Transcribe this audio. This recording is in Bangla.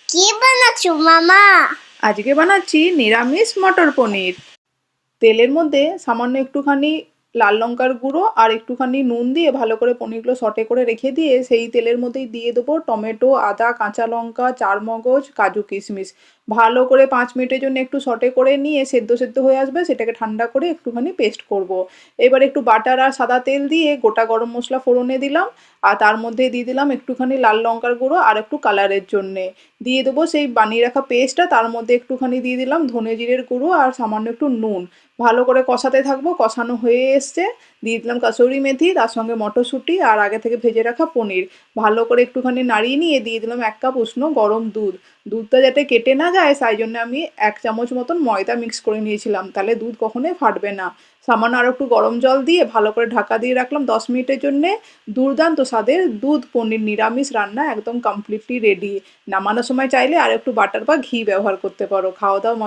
কি বানাচ্ছো মামা? আজকে বানাচ্ছি নিরামিষ মটর পনির। তেলের মধ্যে সামান্য একটুখানি লাল লঙ্কার গুঁড়ো আর একটুখানি নুন দিয়ে ভালো করে পনিরগুলো সটে করে রেখে দিয়ে সেই তেলের মধ্যেই দিয়ে দেবো টমেটো, আদা, কাঁচা লঙ্কা, চারমগজ, কাজু, কিশমিশ। ভালো করে 5 মিনিটের জন্য একটু সটে করে নিয়ে সেদ্ধ সেদ্ধ হয়ে আসবে, সেটাকে ঠান্ডা করে একটুখানি পেস্ট করব। এবার একটু বাটার আর সাদা তেল দিয়ে গোটা গরম মশলা ফোড়নে দিলাম, আর তার মধ্যে দিয়ে দিলাম একটুখানি লাল লঙ্কার গুঁড়ো আর একটু কালারের জন্যে। দিয়ে দেবো সেই বানিয়ে রাখা পেস্টটা, তার মধ্যে একটুখানি দিয়ে দিলাম ধনে জিরের গুঁড়ো আর সামান্য একটু নুন। ভালো করে কষাতে থাকবো, কষানো হয়ে এসছে। দিয়ে দিলাম কাসুরি মেথি, তার সঙ্গে মটরশুঁটি আর আগে থেকে ভেজে রাখা পনির। ভালো করে একটুখানি নাড়িয়ে নিয়ে দিয়ে দিলাম 1 কাপ উষ্ণ গরম দুধ। দুধটা যাতে কেটে না যায় তাই জন্য আমি 1 চামচ মতন ময়দা মিক্স করে নিয়েছিলাম, তাহলে দুধ কখনোই ফাটবে না। সামান্য আর একটু গরম জল দিয়ে ভালো করে ঢাকা দিয়ে রাখলাম 10 মিনিটের জন্যে। দুর্দান্ত স্বাদের দুধ পনির নিরামিষ রান্না একদম কমপ্লিটলি রেডি। নামানোর সময় চাইলে আর একটু বাটার বা ঘি ব্যবহার করতে পারো। খাওয়া দাওয়া মজা।